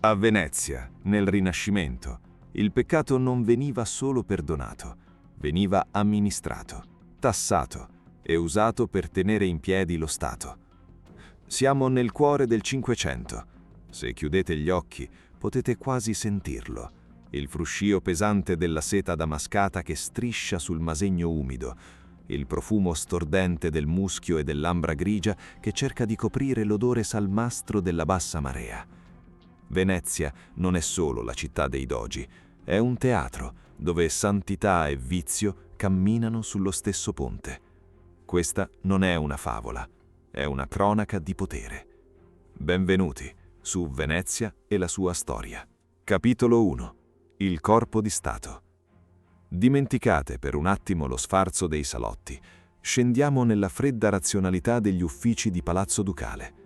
A Venezia, nel Rinascimento, il peccato non veniva solo perdonato, veniva amministrato, tassato e usato per tenere in piedi lo Stato. Siamo nel cuore del Cinquecento. Se chiudete gli occhi, potete quasi sentirlo. Il fruscio pesante della seta damascata che striscia sul masegno umido, il profumo stordente del muschio e dell'ambra grigia che cerca di coprire l'odore salmastro della bassa marea. Venezia non è solo la città dei dogi, è un teatro dove santità e vizio camminano sullo stesso ponte. Questa non è una favola, è una cronaca di potere. Benvenuti su Venezia e la sua storia. Capitolo 1. Il corpo di Stato. Dimenticate per un attimo lo sfarzo dei salotti. Scendiamo nella fredda razionalità degli uffici di Palazzo Ducale.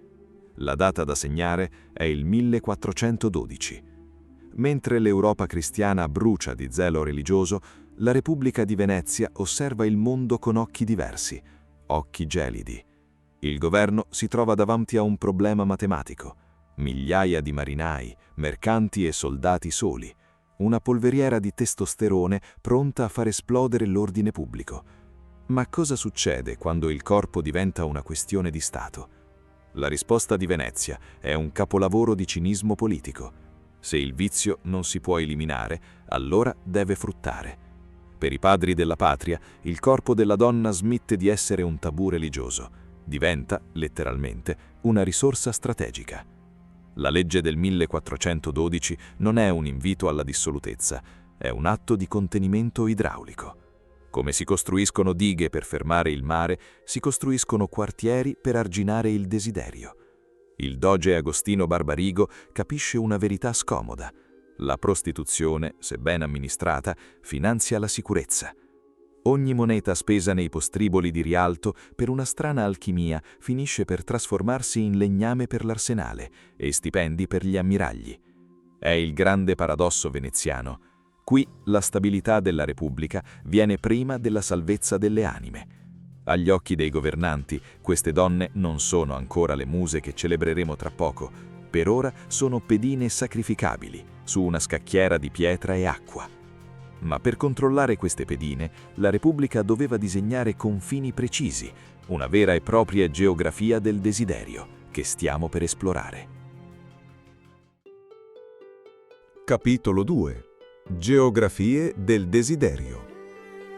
La data da segnare è il 1412. Mentre l'Europa cristiana brucia di zelo religioso, la Repubblica di Venezia osserva il mondo con occhi diversi, occhi gelidi. Il governo si trova davanti a un problema matematico. Migliaia di marinai, mercanti e soldati soli. Una polveriera di testosterone pronta a far esplodere l'ordine pubblico. Ma cosa succede quando il corpo diventa una questione di Stato? La risposta di Venezia è un capolavoro di cinismo politico. Se il vizio non si può eliminare, allora deve fruttare. Per i padri della patria, il corpo della donna smette di essere un tabù religioso. Diventa, letteralmente, una risorsa strategica. La legge del 1412 non è un invito alla dissolutezza, è un atto di contenimento idraulico. Come si costruiscono dighe per fermare il mare, si costruiscono quartieri per arginare il desiderio. Il doge Agostino Barbarigo capisce una verità scomoda. La prostituzione, se ben amministrata, finanzia la sicurezza. Ogni moneta spesa nei postriboli di Rialto per una strana alchimia finisce per trasformarsi in legname per l'arsenale e stipendi per gli ammiragli. È il grande paradosso veneziano. Qui la stabilità della Repubblica viene prima della salvezza delle anime. Agli occhi dei governanti, queste donne non sono ancora le muse che celebreremo tra poco. Per ora sono pedine sacrificabili su una scacchiera di pietra e acqua. Ma per controllare queste pedine, la Repubblica doveva disegnare confini precisi, una vera e propria geografia del desiderio che stiamo per esplorare. Capitolo 2. Geografie del desiderio.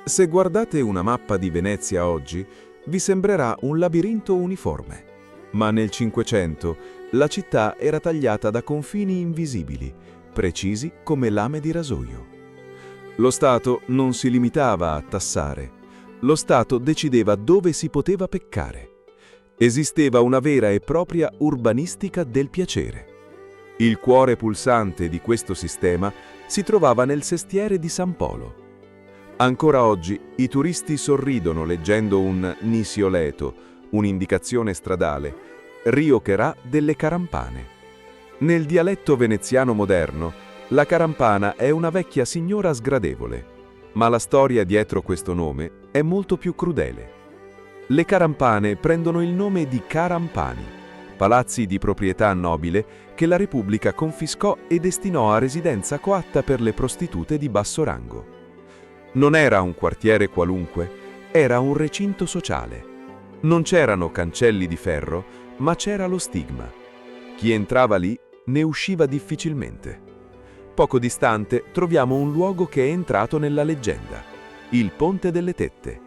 Se guardate una mappa di Venezia oggi, vi sembrerà un labirinto uniforme. Ma nel Cinquecento la città era tagliata da confini invisibili, precisi come lame di rasoio. Lo Stato non si limitava a tassare. Lo Stato decideva dove si poteva peccare. Esisteva una vera e propria urbanistica del piacere. Il cuore pulsante di questo sistema si trovava nel sestiere di San Polo. Ancora oggi i turisti sorridono leggendo un Nisioleto, un'indicazione stradale, Riocherà delle Carampane. Nel dialetto veneziano moderno, la Carampana è una vecchia signora sgradevole, ma la storia dietro questo nome è molto più crudele. Le Carampane prendono il nome di Carampani, palazzi di proprietà nobile che la Repubblica confiscò e destinò a residenza coatta per le prostitute di basso rango. Non era un quartiere qualunque, era un recinto sociale. Non c'erano cancelli di ferro, ma c'era lo stigma. Chi entrava lì ne usciva difficilmente. Poco distante troviamo un luogo che è entrato nella leggenda, il Ponte delle Tette.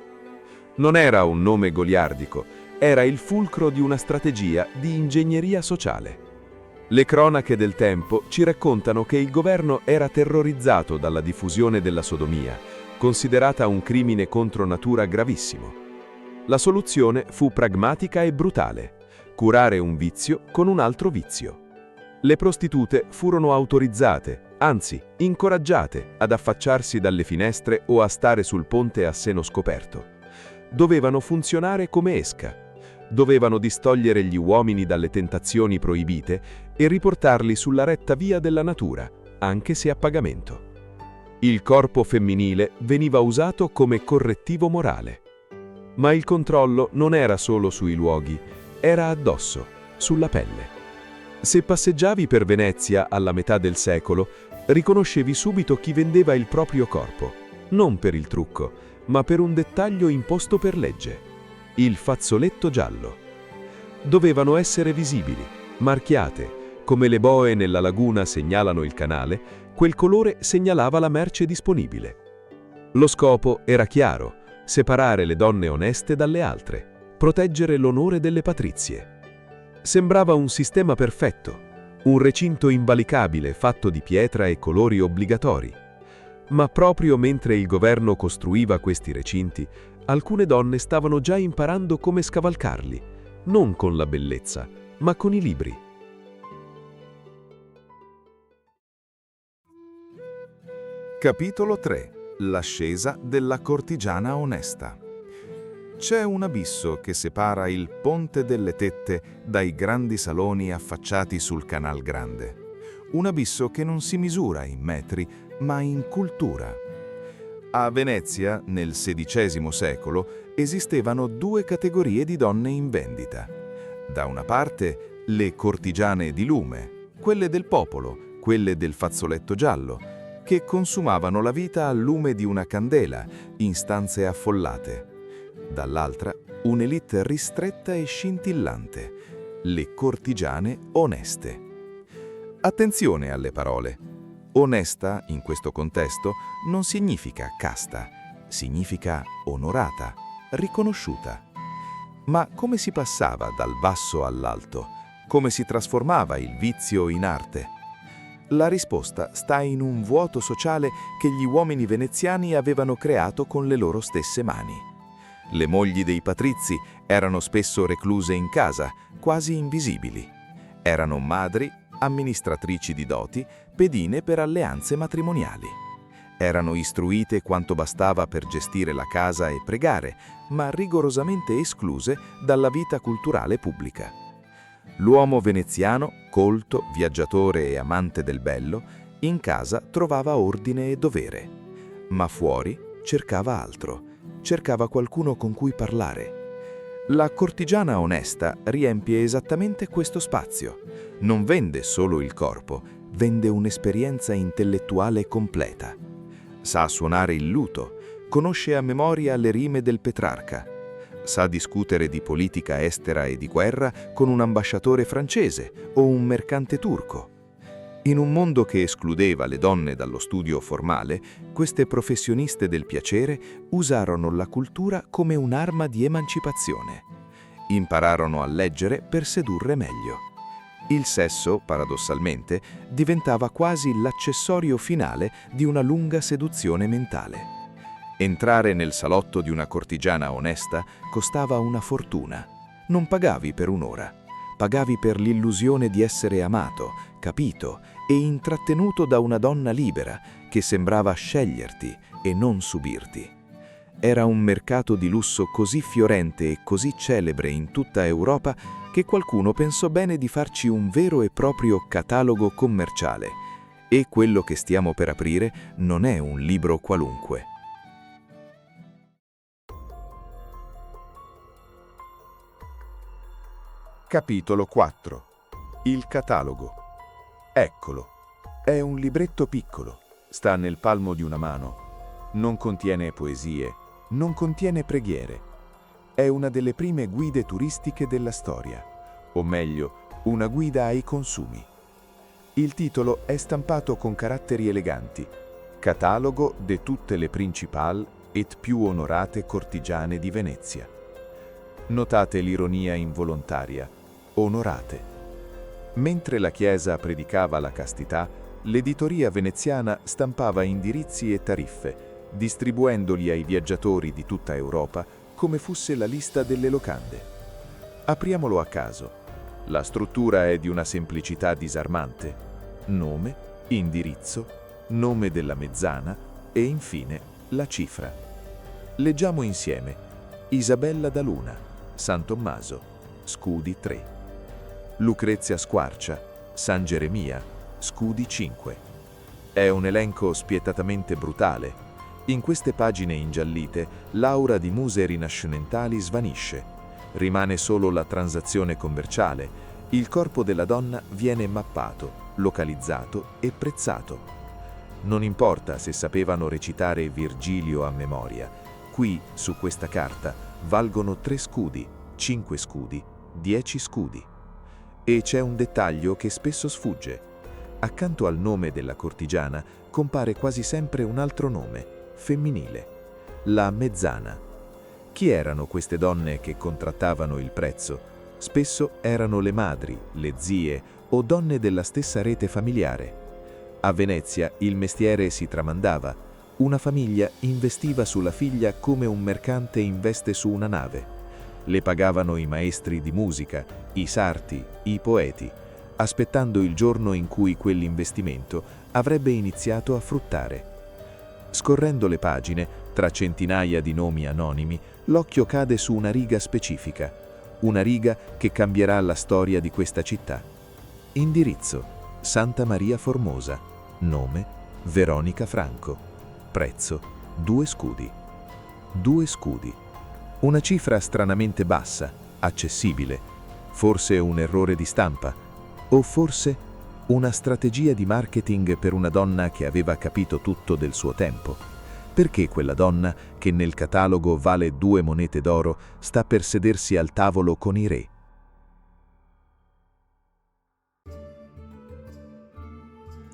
Non era un nome goliardico, era il fulcro di una strategia di ingegneria sociale. Le cronache del tempo ci raccontano che il governo era terrorizzato dalla diffusione della sodomia, considerata un crimine contro natura gravissimo. La soluzione fu pragmatica e brutale: curare un vizio con un altro vizio. Le prostitute furono autorizzate, anzi incoraggiate, ad affacciarsi dalle finestre o a stare sul ponte a seno scoperto. Dovevano funzionare come esca. Dovevano distogliere gli uomini dalle tentazioni proibite e riportarli sulla retta via della natura, anche se a pagamento. Il corpo femminile veniva usato come correttivo morale. Ma il controllo non era solo sui luoghi, era addosso, sulla pelle. Se passeggiavi per Venezia alla metà del secolo, riconoscevi subito chi vendeva il proprio corpo, non per il trucco, ma per un dettaglio imposto per legge: il fazzoletto giallo. Dovevano essere visibili, marchiate, come le boe nella laguna segnalano il canale, quel colore segnalava la merce disponibile. Lo scopo era chiaro: separare le donne oneste dalle altre, proteggere l'onore delle patrizie. Sembrava un sistema perfetto, un recinto invalicabile fatto di pietra e colori obbligatori. Ma proprio mentre il governo costruiva questi recinti, alcune donne stavano già imparando come scavalcarli, non con la bellezza, ma con i libri. Capitolo 3. L'ascesa della cortigiana onesta. C'è un abisso che separa il Ponte delle Tette dai grandi saloni affacciati sul Canal Grande. Un abisso che non si misura in metri, ma in cultura. A Venezia, nel XVI secolo, esistevano due categorie di donne in vendita. Da una parte, le cortigiane di lume, quelle del popolo, quelle del fazzoletto giallo, che consumavano la vita al lume di una candela, in stanze affollate. Dall'altra, un'elite ristretta e scintillante, le cortigiane oneste. Attenzione alle parole. Onesta, in questo contesto, non significa casta, significa onorata, riconosciuta. Ma come si passava dal basso all'alto? Come si trasformava il vizio in arte? La risposta sta in un vuoto sociale che gli uomini veneziani avevano creato con le loro stesse mani. Le mogli dei patrizi erano spesso recluse in casa, quasi invisibili. Erano madri, amministratrici di doti, pedine per alleanze matrimoniali. Erano istruite quanto bastava per gestire la casa e pregare, ma rigorosamente escluse dalla vita culturale pubblica. L'uomo veneziano, colto, viaggiatore e amante del bello, in casa trovava ordine e dovere, ma fuori cercava altro. Cercava qualcuno con cui parlare. La cortigiana onesta riempie esattamente questo spazio. Non vende solo il corpo, vende un'esperienza intellettuale completa. Sa suonare il luto, conosce a memoria le rime del Petrarca, sa discutere di politica estera e di guerra con un ambasciatore francese o un mercante turco. In un mondo che escludeva le donne dallo studio formale, queste professioniste del piacere usarono la cultura come un'arma di emancipazione. Impararono a leggere per sedurre meglio. Il sesso, paradossalmente, diventava quasi l'accessorio finale di una lunga seduzione mentale. Entrare nel salotto di una cortigiana onesta costava una fortuna. Non pagavi per un'ora, pagavi per l'illusione di essere amato, capito e intrattenuto da una donna libera che sembrava sceglierti e non subirti. Era un mercato di lusso così fiorente e così celebre in tutta Europa che qualcuno pensò bene di farci un vero e proprio catalogo commerciale. E quello che stiamo per aprire non è un libro qualunque. Capitolo 4. Il catalogo. Eccolo. È un libretto piccolo. Sta nel palmo di una mano. Non contiene poesie, non contiene preghiere. È una delle prime guide turistiche della storia, o meglio, una guida ai consumi. Il titolo è stampato con caratteri eleganti: Catalogo de tutte le principal et più onorate cortigiane di Venezia. Notate l'ironia involontaria: onorate. Mentre la Chiesa predicava la castità, l'editoria veneziana stampava indirizzi e tariffe, distribuendoli ai viaggiatori di tutta Europa come fosse la lista delle locande. Apriamolo a caso. La struttura è di una semplicità disarmante. Nome, indirizzo, nome della mezzana e infine la cifra. Leggiamo insieme: Isabella da Luna, San Tommaso, scudi 3. Lucrezia Squarcia, San Geremia, scudi 5. È un elenco spietatamente brutale. In queste pagine ingiallite, l'aura di muse rinascimentali svanisce. Rimane solo la transazione commerciale Il corpo della donna viene mappato, localizzato e prezzato. Non importa se sapevano recitare Virgilio a memoria, qui, su questa carta, valgono 3 scudi, 5 scudi, 10 scudi. E c'è un dettaglio che spesso sfugge. Accanto al nome della cortigiana compare quasi sempre un altro nome, femminile, la mezzana. Chi erano queste donne che contrattavano il prezzo? Spesso erano le madri, le zie o donne della stessa rete familiare. A Venezia il mestiere si tramandava. Una famiglia investiva sulla figlia come un mercante investe su una nave. Le pagavano i maestri di musica, i sarti, i poeti, aspettando il giorno in cui quell'investimento avrebbe iniziato a fruttare. Scorrendo le pagine, tra centinaia di nomi anonimi, l'occhio cade su una riga specifica, una riga che cambierà la storia di questa città. Indirizzo: Santa Maria Formosa. Nome: Veronica Franco. Prezzo: 2 scudi. 2 scudi. Una cifra stranamente bassa, accessibile. Forse un errore di stampa? O forse una strategia di marketing per una donna che aveva capito tutto del suo tempo? Perché quella donna, che nel catalogo vale 2 monete d'oro, sta per sedersi al tavolo con i re?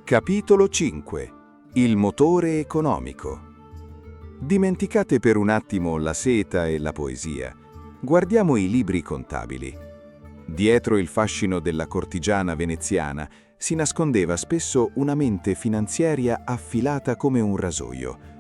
Capitolo 5. Il motore economico. Dimenticate per un attimo la seta e la poesia. Guardiamo i libri contabili. Dietro il fascino della cortigiana veneziana si nascondeva spesso una mente finanziaria affilata come un rasoio.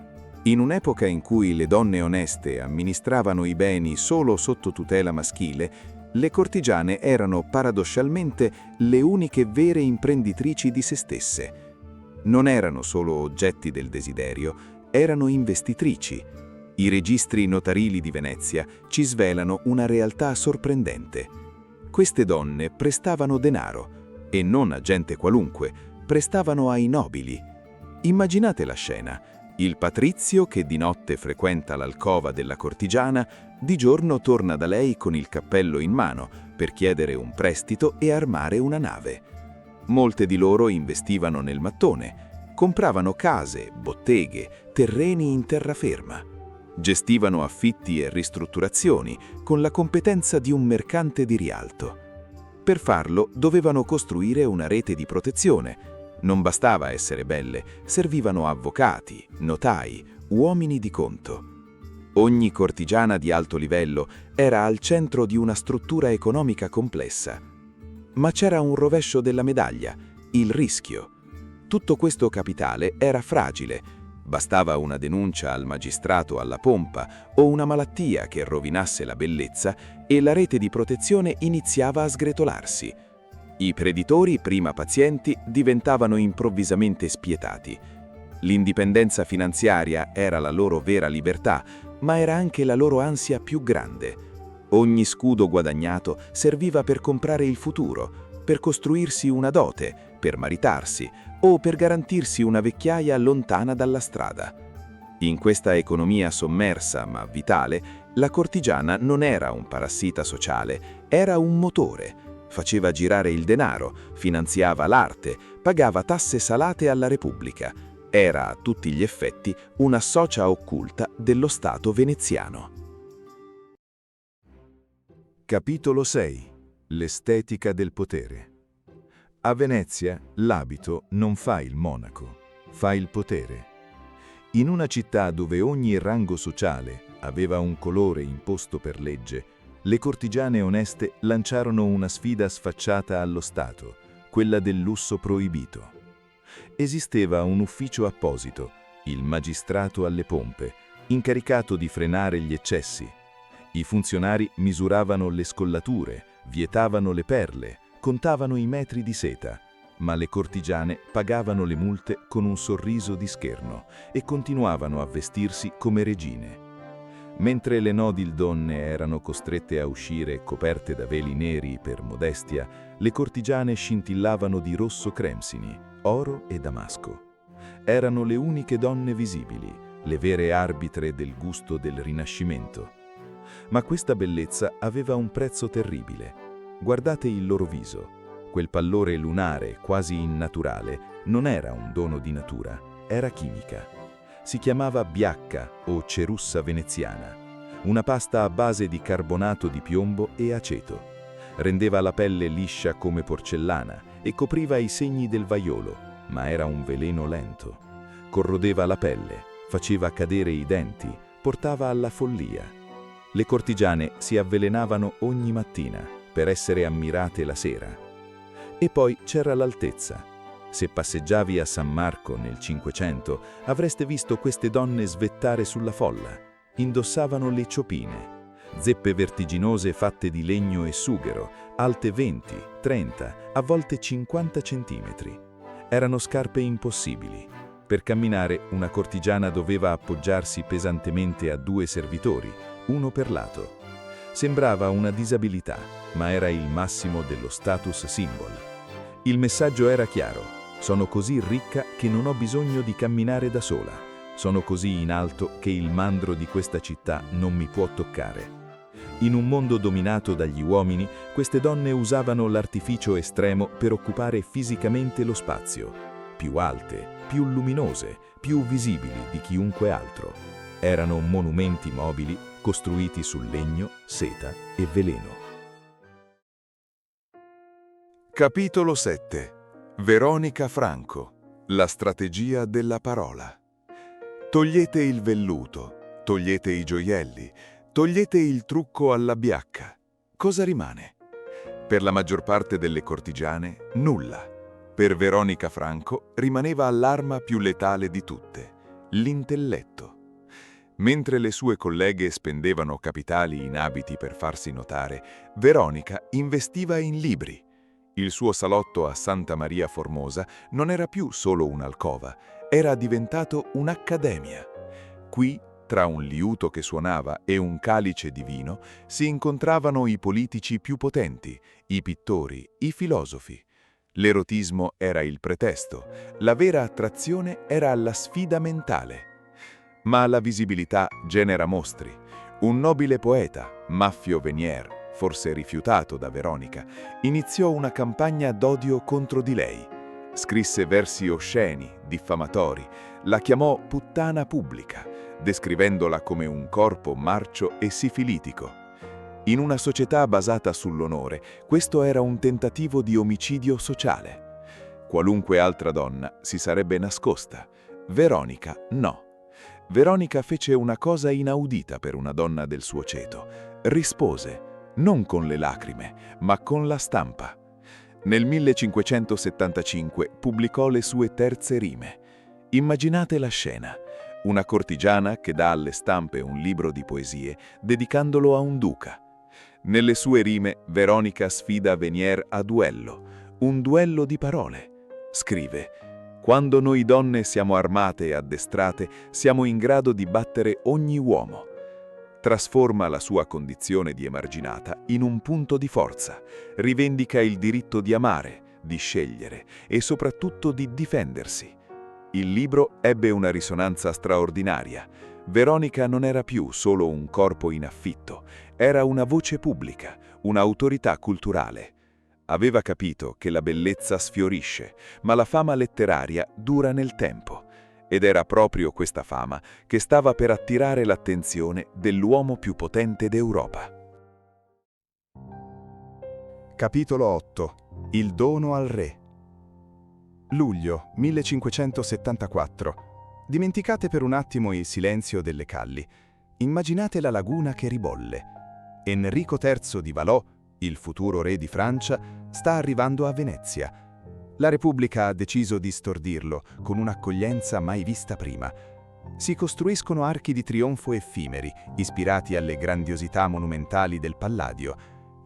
In un'epoca in cui le donne oneste amministravano i beni solo sotto tutela maschile, le cortigiane erano paradossalmente le uniche vere imprenditrici di se stesse. Non erano solo oggetti del desiderio, erano investitrici. I registri notarili di Venezia ci svelano una realtà sorprendente. Queste donne prestavano denaro, e non a gente qualunque, prestavano ai nobili. Immaginate la scena: il patrizio che di notte frequenta l'alcova della cortigiana, di giorno torna da lei con il cappello in mano per chiedere un prestito e armare una nave. Molte di loro investivano nel mattone, compravano case, botteghe, terreni in terraferma. Gestivano affitti e ristrutturazioni con la competenza di un mercante di rialto. Per farlo dovevano costruire una rete di protezione. Non bastava essere belle, servivano avvocati, notai, uomini di conto. Ogni cortigiana di alto livello era al centro di una struttura economica complessa. Ma c'era un rovescio della medaglia, il rischio. Tutto questo capitale era fragile. Bastava una denuncia al magistrato alla pompa o una malattia che rovinasse la bellezza e la rete di protezione iniziava a sgretolarsi. I preditori, prima pazienti, diventavano improvvisamente spietati. L'indipendenza finanziaria era la loro vera libertà, ma era anche la loro ansia più grande. Ogni scudo guadagnato serviva per comprare il futuro, per costruirsi una dote, per maritarsi o per garantirsi una vecchiaia lontana dalla strada. In questa economia sommersa ma vitale, la cortigiana non era un parassita sociale, era un motore. Faceva girare il denaro, finanziava l'arte, pagava tasse salate alla Repubblica. Era a tutti gli effetti una socia occulta dello Stato veneziano. Capitolo 6. L'estetica del potere. A Venezia l'abito non fa il monaco, fa il potere. In una città dove ogni rango sociale aveva un colore imposto per legge, le cortigiane oneste lanciarono una sfida sfacciata allo Stato, quella del lusso proibito. Esisteva un ufficio apposito, il magistrato alle pompe, incaricato di frenare gli eccessi. I funzionari misuravano le scollature, vietavano le perle, contavano i metri di seta, ma le cortigiane pagavano le multe con un sorriso di scherno e continuavano a vestirsi come regine. Mentre le nodil donne erano costrette a uscire coperte da veli neri per modestia, le cortigiane scintillavano di rosso cremsini, oro e damasco. Erano le uniche donne visibili, le vere arbitre del gusto del Rinascimento. Ma questa bellezza aveva un prezzo terribile. Guardate il loro viso. Quel pallore lunare, quasi innaturale, non era un dono di natura, era chimica. Si chiamava biacca o cerussa veneziana, una pasta a base di carbonato di piombo e aceto. Rendeva la pelle liscia come porcellana e copriva i segni del vaiolo, ma era un veleno lento. Corrodeva la pelle, faceva cadere i denti, portava alla follia. Le cortigiane si avvelenavano ogni mattina per essere ammirate la sera. E poi c'era l'altezza. Se passeggiavi a San Marco nel Cinquecento, avreste visto queste donne svettare sulla folla. Indossavano le ciopine, zeppe vertiginose fatte di legno e sughero, alte 20, 30, a volte 50 centimetri. Erano scarpe impossibili. Per camminare, una cortigiana doveva appoggiarsi pesantemente a 2 servitori, uno per lato. Sembrava una disabilità, ma era il massimo dello status symbol. Il messaggio era chiaro: sono così ricca che non ho bisogno di camminare da sola. Sono così in alto che il mandro di questa città non mi può toccare. In un mondo dominato dagli uomini, queste donne usavano l'artificio estremo per occupare fisicamente lo spazio. Più alte, più luminose, più visibili di chiunque altro. Erano monumenti mobili costruiti su legno, seta e veleno. Capitolo 7. Veronica Franco. La strategia della parola. Togliete il velluto, togliete i gioielli, togliete il trucco alla biacca. Cosa rimane? Per la maggior parte delle cortigiane, nulla. Per Veronica Franco rimaneva l'arma più letale di tutte, l'intelletto. Mentre le sue colleghe spendevano capitali in abiti per farsi notare, Veronica investiva in libri. Il suo salotto a Santa Maria Formosa non era più solo un'alcova, era diventato un'accademia. Qui, tra un liuto che suonava e un calice di vino, si incontravano i politici più potenti, i pittori, i filosofi. L'erotismo era il pretesto, la vera attrazione era la sfida mentale. Ma la visibilità genera mostri. Un nobile poeta, Maffio Venier, forse rifiutato da Veronica, iniziò una campagna d'odio contro di lei. Scrisse versi osceni, diffamatori, la chiamò puttana pubblica, descrivendola come un corpo marcio e sifilitico. In una società basata sull'onore, questo era un tentativo di omicidio sociale. Qualunque altra donna si sarebbe nascosta. Veronica no. Veronica fece una cosa inaudita per una donna del suo ceto. Rispose, non con le lacrime, ma con la stampa. Nel 1575 pubblicò le sue terze rime. Immaginate la scena. Una cortigiana che dà alle stampe un libro di poesie, dedicandolo a un duca. Nelle sue rime, Veronica sfida Venier a duello, un duello di parole. Scrive: quando noi donne siamo armate e addestrate, siamo in grado di battere ogni uomo. Trasforma la sua condizione di emarginata in un punto di forza, rivendica il diritto di amare, di scegliere e soprattutto di difendersi. Il libro ebbe una risonanza straordinaria. Veronica non era più solo un corpo in affitto, era una voce pubblica, un'autorità culturale. Aveva capito che la bellezza sfiorisce, ma la fama letteraria dura nel tempo. Ed era proprio questa fama che stava per attirare l'attenzione dell'uomo più potente d'Europa. Capitolo 8. Il dono al re. Luglio 1574. Dimenticate per un attimo il silenzio delle calli. Immaginate la laguna che ribolle. Enrico III di Valois, il futuro re di Francia, sta arrivando a Venezia. La Repubblica ha deciso di stordirlo con un'accoglienza mai vista prima. Si costruiscono archi di trionfo effimeri, ispirati alle grandiosità monumentali del Palladio.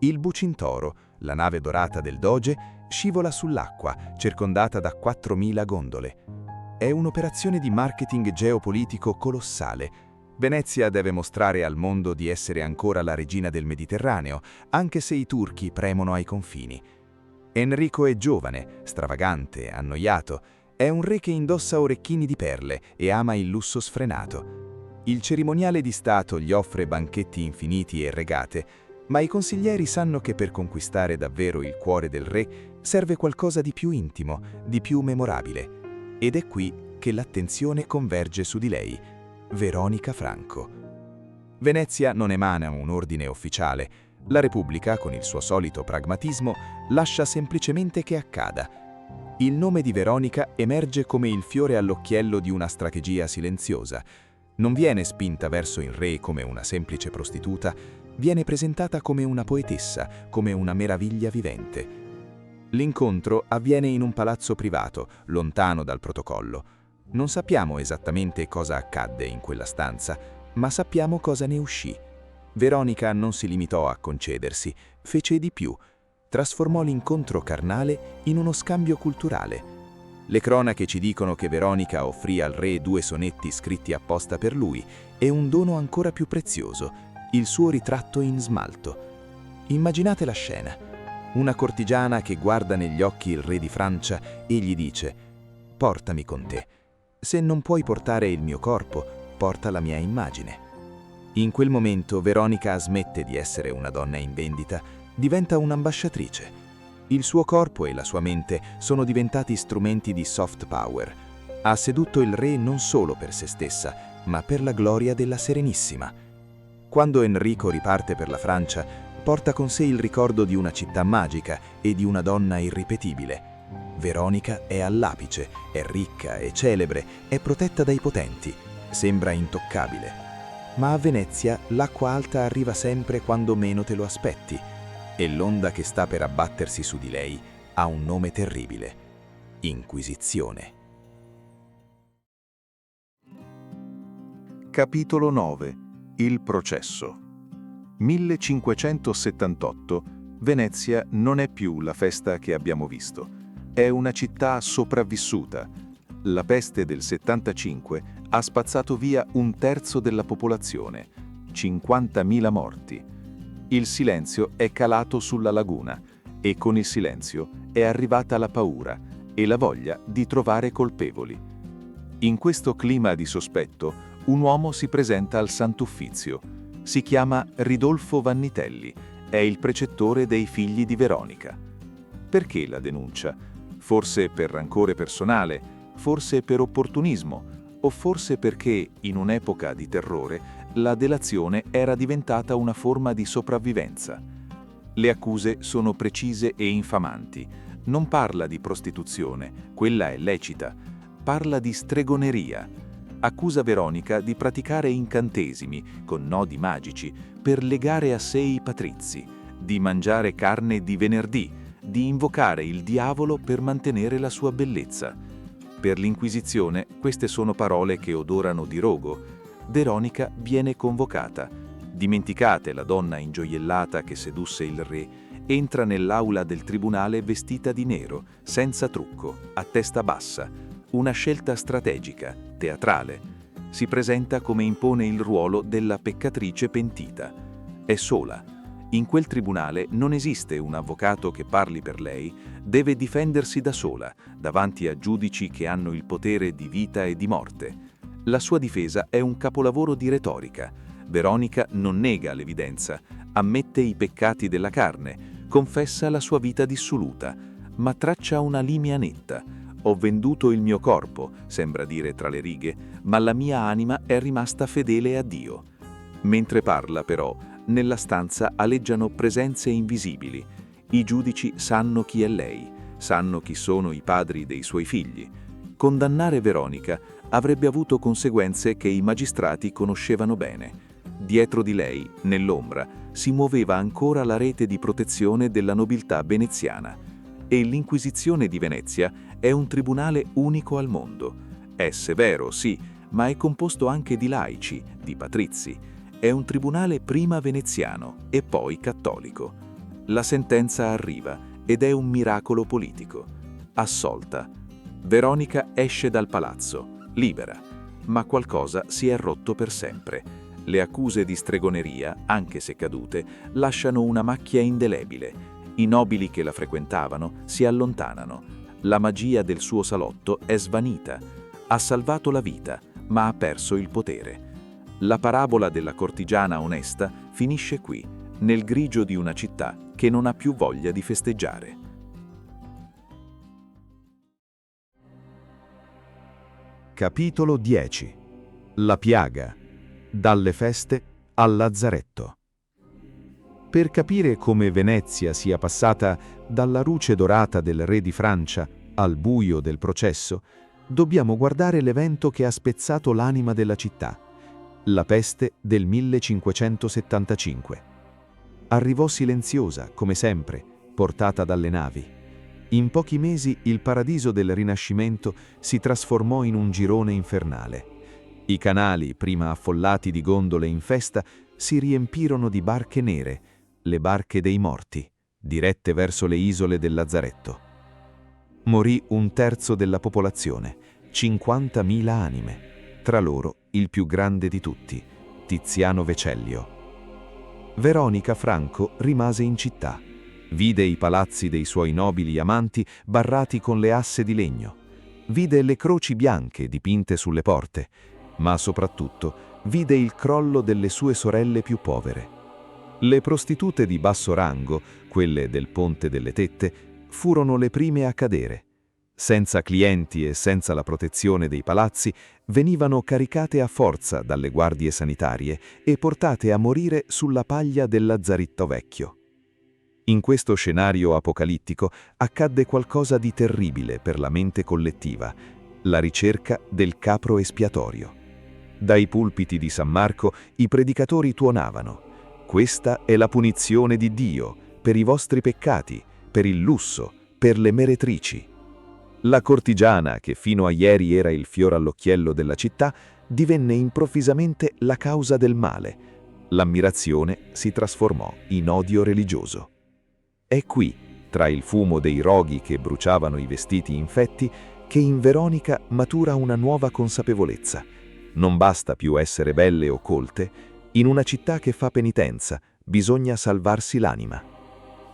Il Bucintoro, la nave dorata del Doge, scivola sull'acqua, circondata da 4.000 gondole. È un'operazione di marketing geopolitico colossale. Venezia deve mostrare al mondo di essere ancora la regina del Mediterraneo, anche se i turchi premono ai confini. Enrico è giovane, stravagante, annoiato. È un re che indossa orecchini di perle e ama il lusso sfrenato. Il cerimoniale di Stato gli offre banchetti infiniti e regate, Ma i consiglieri sanno che per conquistare davvero il cuore del re serve qualcosa di più intimo, di più memorabile. Ed è qui che l'attenzione converge su di lei, Veronica Franco. Venezia non emana un ordine ufficiale. La Repubblica, con il suo solito pragmatismo, lascia semplicemente che accada. Il nome di Veronica emerge come il fiore all'occhiello di una strategia silenziosa. Non viene spinta verso il re come una semplice prostituta, viene presentata come una poetessa, come una meraviglia vivente. L'incontro avviene in un palazzo privato, lontano dal protocollo. Non sappiamo esattamente cosa accadde in quella stanza, ma sappiamo cosa ne uscì. Veronica non si limitò a concedersi, fece di più. Trasformò l'incontro carnale in uno scambio culturale. Le cronache ci dicono che Veronica offrì al re 2 sonetti scritti apposta per lui e un dono ancora più prezioso, il suo ritratto in smalto. Immaginate la scena. Una cortigiana che guarda negli occhi il re di Francia e gli dice: «Portami con te. Se non puoi portare il mio corpo, porta la mia immagine». In quel momento Veronica smette di essere una donna in vendita, diventa un'ambasciatrice. Il suo corpo e la sua mente sono diventati strumenti di soft power. Ha sedotto il re non solo per se stessa, ma per la gloria della Serenissima. Quando Enrico riparte per la Francia, porta con sé il ricordo di una città magica e di una donna irripetibile. Veronica è all'apice, è ricca, è celebre, è protetta dai potenti, sembra intoccabile. Ma a Venezia l'acqua alta arriva sempre quando meno te lo aspetti, e l'onda che sta per abbattersi su di lei ha un nome terribile: Inquisizione. Capitolo 9. Il processo. 1578. Venezia non è più la festa che abbiamo visto. È una città sopravvissuta. La peste del 75 ha spazzato via 1/3 della popolazione, 50.000 morti. Il silenzio è calato sulla laguna e con il silenzio è arrivata la paura e la voglia di trovare colpevoli. In questo clima di sospetto, un uomo si presenta al Sant'Uffizio. Si chiama Ridolfo Vannitelli, è il precettore dei figli di Veronica. Perché la denuncia? Forse per rancore personale, forse per opportunismo, o forse perché, in un'epoca di terrore, la delazione era diventata una forma di sopravvivenza. Le accuse sono precise e infamanti. Non parla di prostituzione, quella è lecita. Parla di stregoneria. Accusa Veronica di praticare incantesimi, con nodi magici, per legare a sé i patrizi, di mangiare carne di venerdì, di invocare il diavolo per mantenere la sua bellezza. Per l'Inquisizione queste sono parole che odorano di rogo. Veronica viene convocata. Dimenticate la donna ingioiellata che sedusse il re, entra nell'aula del tribunale vestita di nero, senza trucco, a testa bassa. Una scelta strategica, teatrale. Si presenta come impone il ruolo della peccatrice pentita. È sola. In quel tribunale non esiste un avvocato che parli per lei, deve difendersi da sola, davanti a giudici che hanno il potere di vita e di morte. La sua difesa è un capolavoro di retorica. Veronica non nega l'evidenza, ammette i peccati della carne, confessa la sua vita dissoluta, ma traccia una linea netta. Ho venduto il mio corpo, sembra dire tra le righe, ma la mia anima è rimasta fedele a Dio. Mentre parla, però, nella stanza aleggiano presenze invisibili. I giudici sanno chi è lei, sanno chi sono i padri dei suoi figli. Condannare Veronica avrebbe avuto conseguenze che i magistrati conoscevano bene. Dietro di lei, nell'ombra, si muoveva ancora la rete di protezione della nobiltà veneziana. E l'Inquisizione di Venezia è un tribunale unico al mondo. È severo, sì, ma è composto anche di laici, di patrizi. È un tribunale prima veneziano e poi cattolico. La sentenza arriva ed è un miracolo politico. Assolta. Veronica esce dal palazzo, libera, ma qualcosa si è rotto per sempre. Le accuse di stregoneria, anche se cadute, lasciano una macchia indelebile. I nobili che la frequentavano si allontanano. La magia del suo salotto è svanita. Ha salvato la vita, ma ha perso il potere. La parabola della cortigiana onesta finisce qui. nel grigio di una città che non ha più voglia di festeggiare. Capitolo 10. La piaga. Dalle feste al lazzaretto. Per capire come Venezia sia passata dalla luce dorata del re di Francia al buio del processo, dobbiamo guardare l'evento che ha spezzato l'anima della città, la peste del 1575. Arrivò silenziosa, come sempre, portata dalle navi. In pochi mesi il paradiso del Rinascimento si trasformò in un girone infernale. I canali, prima affollati di gondole in festa, si riempirono di barche nere, le barche dei morti, dirette verso le isole del lazzaretto. Morì un terzo della popolazione, 50.000 anime, tra loro il più grande di tutti, Tiziano Vecellio. Veronica Franco rimase in città. Vide i palazzi dei suoi nobili amanti barrati con le asse di legno. Vide le croci bianche dipinte sulle porte, ma soprattutto vide il crollo delle sue sorelle più povere. Le prostitute di basso rango, quelle del Ponte delle Tette, furono le prime a cadere. Senza clienti e senza la protezione dei palazzi, venivano caricate a forza dalle guardie sanitarie e portate a morire sulla paglia del lazzaretto vecchio. In questo scenario apocalittico accadde qualcosa di terribile per la mente collettiva, la ricerca del capro espiatorio. Dai pulpiti di San Marco i predicatori tuonavano: «Questa è la punizione di Dio per i vostri peccati, per il lusso, per le meretrici». La cortigiana, che fino a ieri era il fiore all'occhiello della città, divenne improvvisamente la causa del male. L'ammirazione si trasformò in odio religioso. È qui, tra il fumo dei roghi che bruciavano i vestiti infetti, che in Veronica matura una nuova consapevolezza. Non basta più essere belle o colte, in una città che fa penitenza bisogna salvarsi l'anima.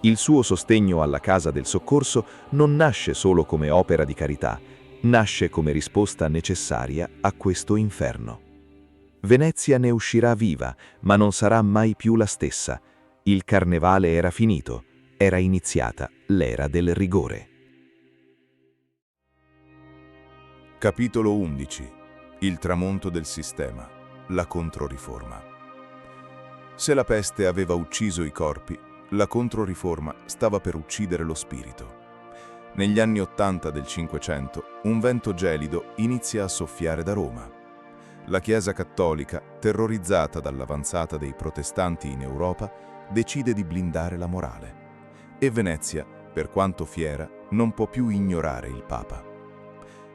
Il suo sostegno alla Casa del Soccorso non nasce solo come opera di carità, nasce come risposta necessaria a questo inferno. Venezia ne uscirà viva, ma non sarà mai più la stessa. Il carnevale era finito, era iniziata l'era del rigore. Capitolo 11. Il tramonto del sistema, la Controriforma. Se la peste aveva ucciso i corpi, la Controriforma stava per uccidere lo spirito. Negli anni '80 del Cinquecento, un vento gelido inizia a soffiare da Roma. La Chiesa cattolica, terrorizzata dall'avanzata dei protestanti in Europa, decide di blindare la morale. E Venezia, per quanto fiera, non può più ignorare il Papa.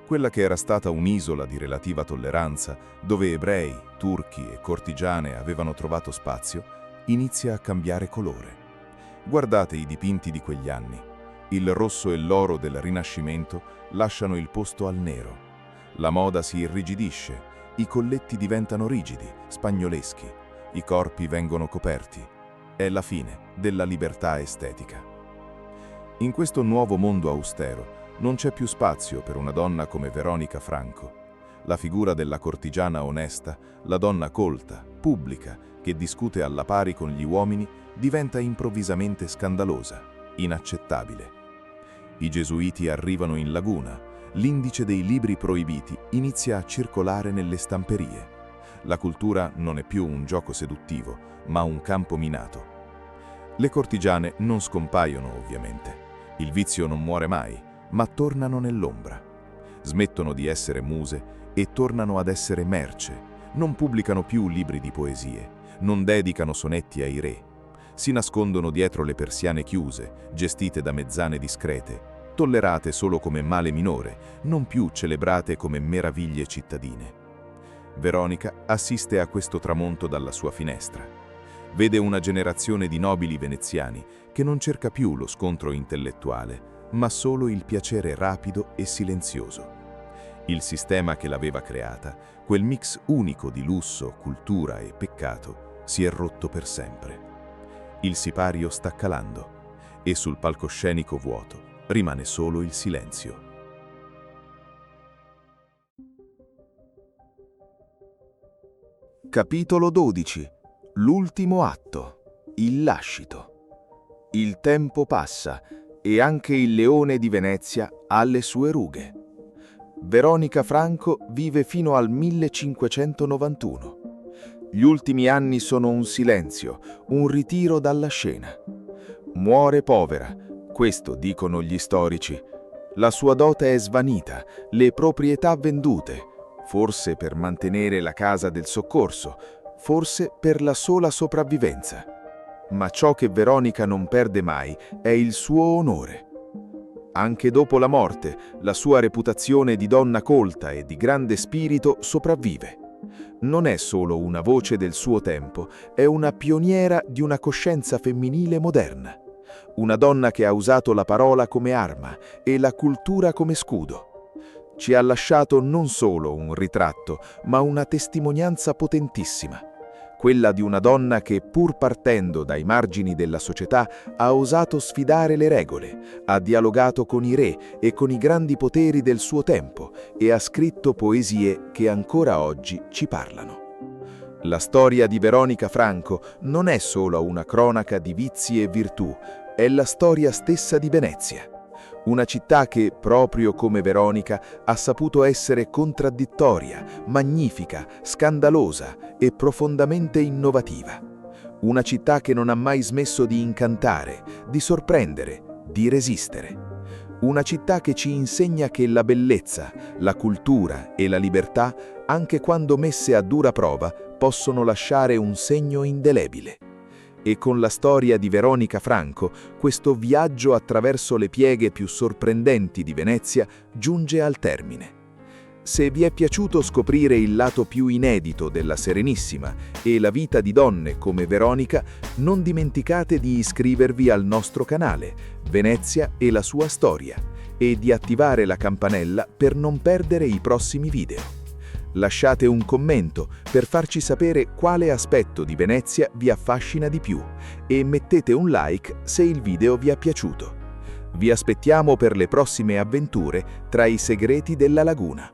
Quella che era stata un'isola di relativa tolleranza, dove ebrei, turchi e cortigiane avevano trovato spazio, inizia a cambiare colore. Guardate i dipinti di quegli anni. Il rosso e l'oro del Rinascimento lasciano il posto al nero. La moda si irrigidisce, i colletti diventano rigidi, spagnoleschi, i corpi vengono coperti. È la fine della libertà estetica. In questo nuovo mondo austero non c'è più spazio per una donna come Veronica Franco. La figura della cortigiana onesta, la donna colta, pubblica, che discute alla pari con gli uomini, diventa improvvisamente scandalosa, inaccettabile. I gesuiti arrivano in laguna, l'indice dei libri proibiti inizia a circolare nelle stamperie. La cultura non è più un gioco seduttivo, ma un campo minato. Le cortigiane non scompaiono, ovviamente. Il vizio non muore mai, ma tornano nell'ombra. Smettono di essere muse e tornano ad essere merce. Non pubblicano più libri di poesie, non dedicano sonetti ai re. Si nascondono dietro le persiane chiuse, gestite da mezzane discrete, tollerate solo come male minore, non più celebrate come meraviglie cittadine. Veronica assiste a questo tramonto dalla sua finestra. Vede una generazione di nobili veneziani che non cerca più lo scontro intellettuale, ma solo il piacere rapido e silenzioso. Il sistema che l'aveva creata, quel mix unico di lusso, cultura e peccato, si è rotto per sempre. Il sipario sta calando e sul palcoscenico vuoto rimane solo il silenzio. Capitolo 12. L'ultimo atto. il lascito. Il tempo passa e anche il leone di Venezia ha le sue rughe. Veronica Franco vive fino al 1591. Gli ultimi anni sono un silenzio, un ritiro dalla scena. Muore povera, questo dicono gli storici. La sua dote è svanita, le proprietà vendute, forse per mantenere la casa del soccorso, forse per la sola sopravvivenza. Ma ciò che Veronica non perde mai è il suo onore. Anche dopo la morte, la sua reputazione di donna colta e di grande spirito sopravvive. Non è solo una voce del suo tempo, è una pioniera di una coscienza femminile moderna. Una donna che ha usato la parola come arma e la cultura come scudo. Ci ha lasciato non solo un ritratto, ma una testimonianza potentissima. Quella di una donna che, pur partendo dai margini della società, ha osato sfidare le regole, ha dialogato con i re e con i grandi poteri del suo tempo e ha scritto poesie che ancora oggi ci parlano. La storia di Veronica Franco non è solo una cronaca di vizi e virtù, è la storia stessa di Venezia. Una città che, proprio come Veronica, ha saputo essere contraddittoria, magnifica, scandalosa e profondamente innovativa. Una città che non ha mai smesso di incantare, di sorprendere, di resistere. Una città che ci insegna che la bellezza, la cultura e la libertà, anche quando messe a dura prova, possono lasciare un segno indelebile. E con la storia di Veronica Franco, questo viaggio attraverso le pieghe più sorprendenti di Venezia giunge al termine. Se vi è piaciuto scoprire il lato più inedito della Serenissima e la vita di donne come Veronica, non dimenticate di iscrivervi al nostro canale, Venezia e la sua storia, e di attivare la campanella per non perdere i prossimi video. Lasciate un commento per farci sapere quale aspetto di Venezia vi affascina di più e mettete un like se il video vi è piaciuto. Vi aspettiamo per le prossime avventure tra i segreti della laguna.